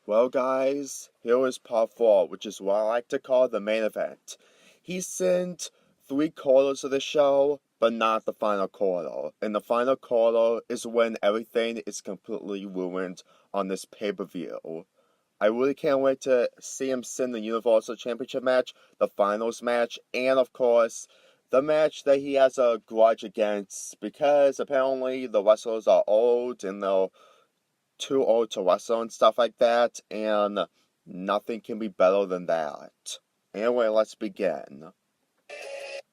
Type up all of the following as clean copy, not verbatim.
Well, guys, here is part 4, which is what I like to call the main event. He sent 3 quarters of the show, but not the final quarter. And the final quarter is when everything is completely ruined on this pay-per-view. I really can't wait to see him send the Universal Championship match, the finals match, and of course, the match that he has a grudge against, because apparently the wrestlers are old and they're too old to wrestle and stuff like that, and nothing can be better than that. Anyway, let's begin.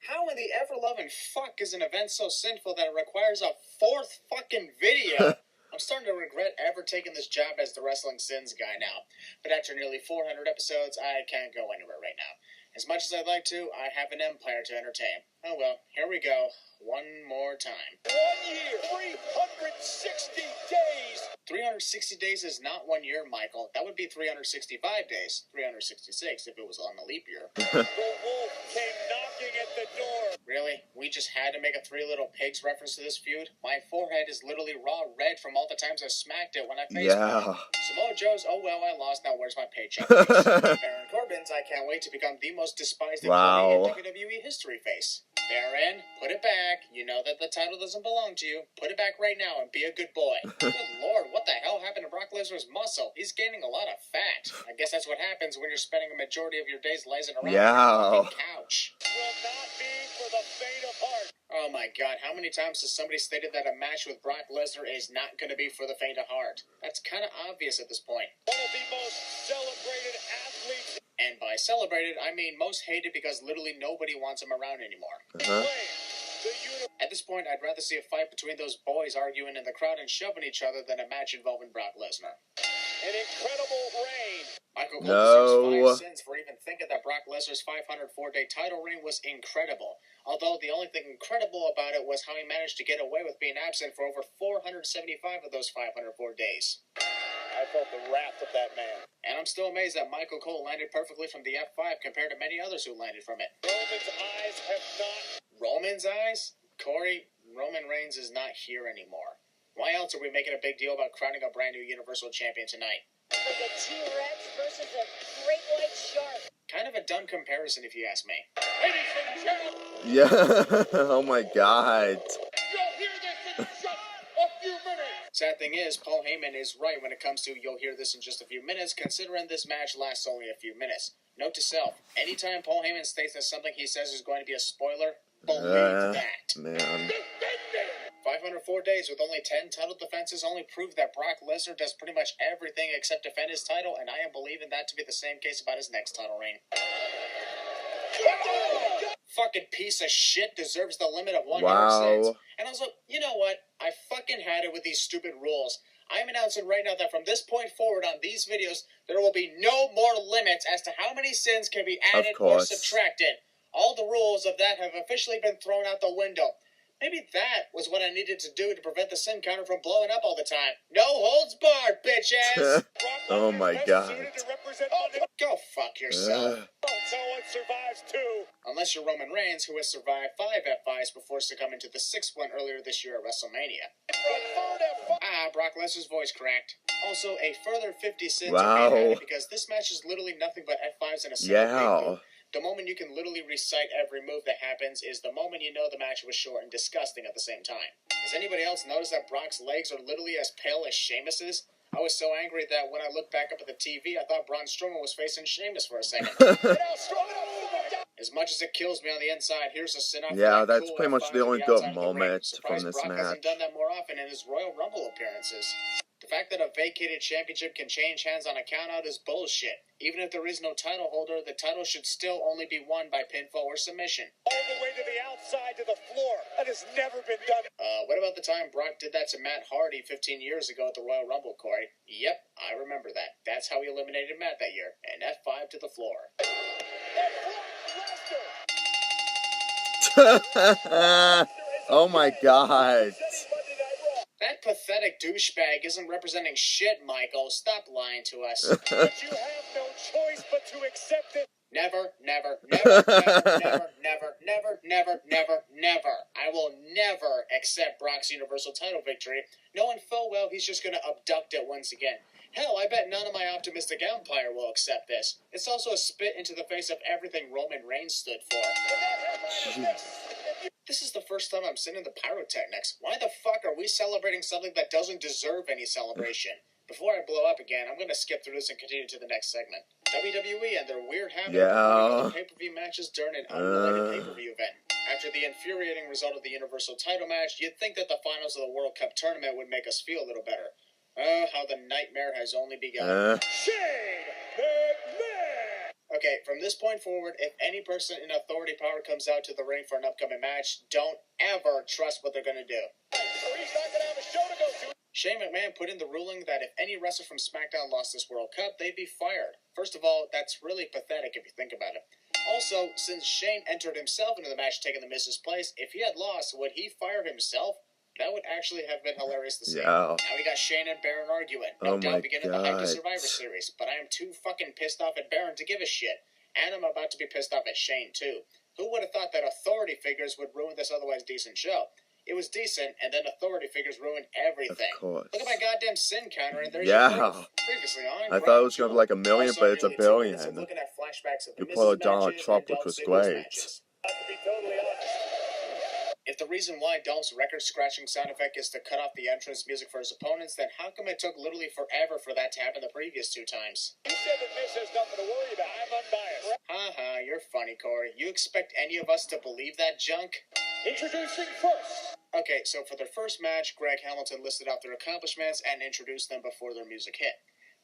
How in the ever-loving fuck is an event so sinful that it requires a 4th fucking video? I'm starting to regret ever taking this job as the Wrestling Sins guy now. But after nearly 400 episodes, I can't go anywhere right now. As much as I'd like to, I have an empire to entertain. Oh well, here we go. One more time. 1 year, 360 days. 360 days is not 1 year, Michael. That would be 365 days. 366 if it was on the leap year. The wolf came knocking at the door. Really? We just had to make a Three Little Pigs reference to this feud? My forehead is literally raw red from all the times I smacked it when I faced him. Samoa Joe's, oh well, I lost, now where's my paycheck? Baron Corbin's, I can't wait to become the most despised employee in WWE history face. Baron, put it back. You know that the title doesn't belong to you. Put it back right now and be a good boy. Good lord, what the hell happened to Brock Lesnar's muscle? He's gaining a lot of fat. I guess that's what happens when you're spending a majority of your days lazing around on the couch. Will not be for the faint of heart. Oh my god, how many times has somebody stated that a match with Brock Lesnar is not going to be for the faint of heart? That's kind of obvious at this point. One of the most celebrated athletes. And by celebrated, I mean most hated because literally nobody wants him around anymore. At this point, I'd rather see a fight between those boys arguing in the crowd and shoving each other than a match involving Brock Lesnar. An incredible reign. Michael Cole deserves 5 sins for even thinking that Brock Lesnar's 504-day title reign was incredible. Although the only thing incredible about it was how he managed to get away with being absent for over 475 of those 504 days. I felt the wrath of that man. And I'm still amazed that Michael Cole landed perfectly from the F5 compared to many others who landed from it. Roman's eyes have not. Roman's eyes? Corey, Roman Reigns is not here anymore. Why else are we making a big deal about crowning a brand new Universal Champion tonight? Like a T-Rex versus a great white shark. Kind of a dumb comparison if you ask me. Ladies and gentlemen. Yeah, oh my god. You'll hear this in just a few minutes. Sad thing is, Paul Heyman is right when it comes to you'll hear this in just a few minutes, considering this match lasts only a few minutes. Note to self, anytime Paul Heyman states that something he says is going to be a spoiler, believe that. Man. 504 days with only 10 title defenses only prove that Brock Lesnar does pretty much everything except defend his title, and I am believing that to be the same case about his next title reign. Fucking piece of shit deserves the limit of 100 cents. And also, you know what? I fucking had it with these stupid rules. I am announcing right now that from this point forward on these videos, there will be no more limits as to how many sins can be added or subtracted. All the rules of that have officially been thrown out the window. Maybe that was what I needed to do to prevent the sin counter from blowing up all the time. No holds barred, bitches! Oh my god. Go fuck yourself. Someone survives too. Unless you're Roman Reigns, who has survived 5 F5s before succumbing to the 6th one earlier this year at WrestleMania. Brock Lesnar's voice cracked. Also, a further 50 sins are being added because this match is literally nothing but F5s and a single move. The moment you can literally recite every move that happens is the moment you know the match was short and disgusting at the same time. Has anybody else noticed that Brock's legs are literally as pale as Sheamus's? I was so angry that when I looked back up at the TV, I thought Braun Strowman was facing Sheamus for a second. As much as it kills me on the inside, here's a sin-off. Yeah, that's pretty much the only good moment from this Brock match. hasn't done that more often in his Royal Rumble appearances. The fact that a vacated championship can change hands on a countout is bullshit. Even if there is no title holder, the title should still only be won by pinfall or submission. All the way to the outside to the floor. That has never been done. What about the time Brock did that to Matt Hardy 15 years ago at the Royal Rumble, Corey? Yep, I remember that. That's how he eliminated Matt that year. An F5 to the floor. Oh my god. That pathetic douchebag isn't representing shit, Michael. Stop lying to us. But you have no choice but to accept it. Never, never, never, never, never, never, never, never, never, never. I will never accept Brock's Universal title victory, knowing full well he's just going to abduct it once again. Hell, I bet none of my optimistic empire will accept this. It's also a spit into the face of everything Roman Reigns stood for. This is the first time I'm seeing the pyrotechnics. Why the fuck are we celebrating something that doesn't deserve any celebration? Before I blow up again, I'm going to skip through this and continue to the next segment. WWE and their weird habit of putting pay-per-view matches during an unrelated pay-per-view event. After the infuriating result of the Universal title match, you'd think that the finals of the World Cup tournament would make us feel a little better. Oh, how the nightmare has only begun. Shane McMahon! Okay, from this point forward, if any person in authority power comes out to the ring for an upcoming match, don't ever trust what they're going to do. He's not going to have a show to go to. Shane McMahon put in the ruling that if any wrestler from SmackDown lost this World Cup, they'd be fired. First of all, that's really pathetic if you think about it. Also, since Shane entered himself into the match taking the Miz's place, if he had lost, would he fire himself? That would actually have been hilarious to see. Yeah. Now we got Shane and Baron arguing. No doubt beginning the hype to Survivor Series. But I am too fucking pissed off at Baron to give a shit. And I'm about to be pissed off at Shane, too. Who would have thought that authority figures would ruin this otherwise decent show? It was decent, and then authority figures ruined everything. Of course. Look at my goddamn sin counter, and there's your proof. Previously on, I thought it was going to be like a million, also, but it's a nearly 2 minutes billion. of looking at flashbacks of the You Miz's pulled Donald matches Trump, and which Dolph was Ziggler's great. matches. To be totally honest. If the reason why Dolph's record-scratching sound effect is to cut off the entrance music for his opponents, then how come it took literally forever for that to happen the previous 2 times? You said that Miz has nothing to worry about. I'm unbiased. Ha, you're funny, Corey. You expect any of us to believe that junk? Introducing first. Okay, so for their first match, Greg Hamilton listed out their accomplishments and introduced them before their music hit.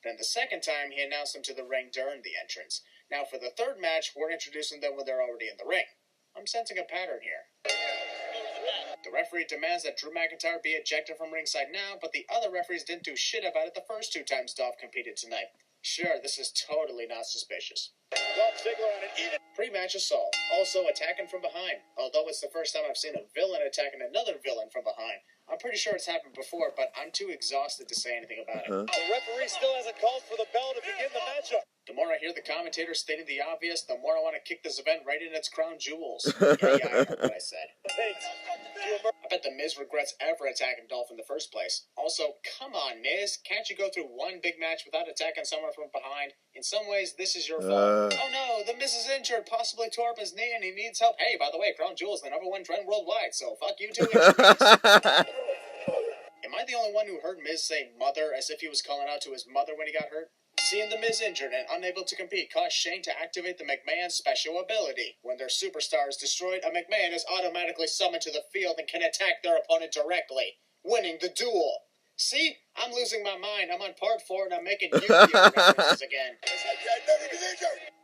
Then the second time, he announced them to the ring during the entrance. Now for the third match, we're introducing them when they're already in the ring. I'm sensing a pattern here. The referee demands that Drew McIntyre be ejected from ringside now, but the other referees didn't do shit about it the first 2 times Dolph competed tonight. Sure, this is totally not suspicious. Dolph Ziggler on an even. Pre-match assault, also attacking from behind. Although it's the first time I've seen a villain attacking another villain from behind. I'm pretty sure it's happened before, but I'm too exhausted to say anything about it. The referee still hasn't called for the bell to begin the matchup. The more I hear the commentator stating the obvious, the more I want to kick this event right in its crown jewels. Yeah, I heard what I said. I bet the Miz regrets ever attacking Dolph in the first place. Also, come on, Miz. Can't you go through one big match without attacking someone from behind? In some ways, this is your fault. Oh no, the Miz is injured, possibly tore up his knee, and he needs help. Hey, by the way, Crown Jewel is the #1 trend worldwide, so fuck you too, injuries. Am I the only one who heard Miz say mother as if he was calling out to his mother when he got hurt? Seeing the Miz injured and unable to compete caused Shane to activate the McMahon special ability. When their superstar is destroyed, a McMahon is automatically summoned to the field and can attack their opponent directly, winning the duel. See? I'm losing my mind. I'm on part 4 and I'm making Yu-Gi-Oh references again.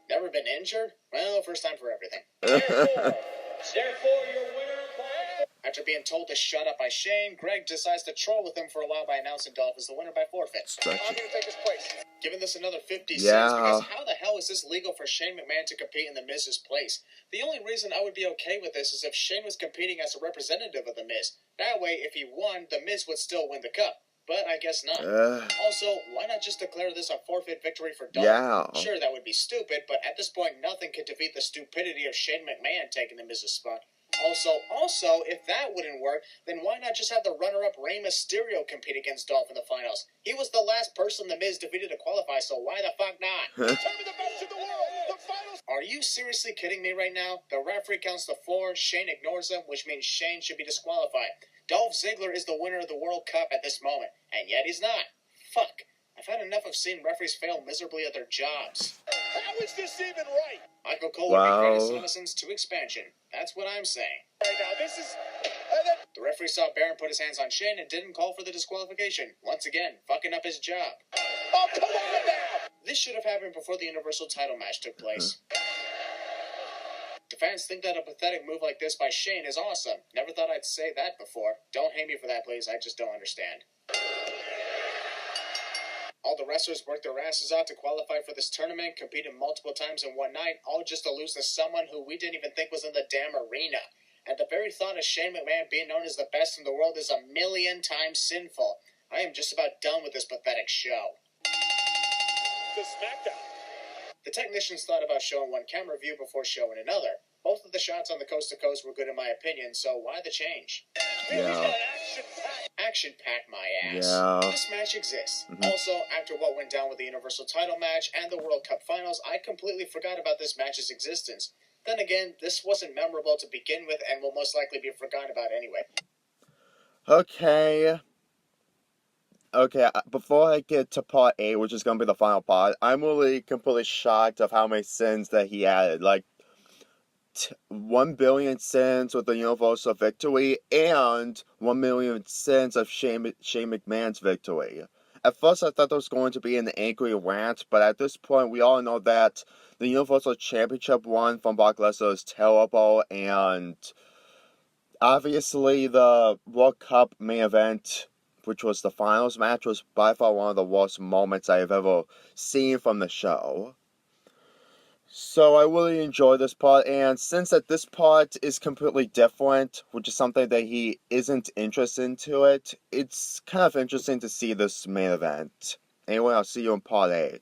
Never been injured? Well, first time for everything. Therefore, your winner by... After being told to shut up by Shane, Greg decides to troll with him for a while by announcing Dolph as the winner by forfeit. I'm going to take his place. Giving this another 50 cents because how the hell is this legal for Shane McMahon to compete in the Miz's place? The only reason I would be okay with this is if Shane was competing as a representative of the Miz. That way, if he won, the Miz would still win the cup. But I guess not. Also, why not just declare this a forfeit victory for Dolph? Yeah. Sure, that would be stupid, but at this point, nothing could defeat the stupidity of Shane McMahon taking the Miz's spot. Also, if that wouldn't work, then why not just have the runner-up Rey Mysterio compete against Dolph in the finals? He was the last person the Miz defeated to qualify, so why the fuck not? Determine the best in the world. The finals. Are you seriously kidding me right now? The referee counts to 4, Shane ignores him, which means Shane should be disqualified. Dolph Ziggler is the winner of the World Cup at this moment, and yet he's not. Fuck. I've had enough of seeing referees fail miserably at their jobs. How is this even right? Michael Cole would regret his innocence to expansion. That's what I'm saying. Right now, this is... The referee saw Baron put his hands on Shane and didn't call for the disqualification. Once again, fucking up his job. Oh, come on now! This should have happened before the Universal title match took place. The fans think that a pathetic move like this by Shane is awesome. Never thought I'd say that before. Don't hate me for that, please. I just don't understand. All the wrestlers worked their asses out to qualify for this tournament, competed multiple times in one night, all just to lose to someone who we didn't even think was in the damn arena. And the very thought of Shane McMahon being known as the best in the world is 1,000,000 times sinful. I am just about done with this pathetic show. The SmackDown. The technicians thought about showing one camera view before showing another. Both of the shots on the coast to coast were good in my opinion, so why the change? Yeah. Action-packed my ass. Yeah. This match exists. Also, after what went down with the Universal title match and the World Cup finals, I completely forgot about this match's existence. Then again, this wasn't memorable to begin with and will most likely be forgotten about anyway. Okay, before I get to part 8, which is going to be the final part, I'm really completely shocked of how many sins that he added. Like, 1 billion sins with the Universal victory, and 1 million sins of Shane McMahon's victory. At first, I thought there was going to be an angry rant, but at this point, we all know that the Universal Championship run from Brock Lesnar is terrible, and obviously the World Cup main event, which was the finals match, was by far one of the worst moments I've ever seen from the show. So I really enjoy this part, and since that this part is completely different, which is something that he isn't interested into it's kind of interesting to see this main event. Anyway, I'll see you in part 8.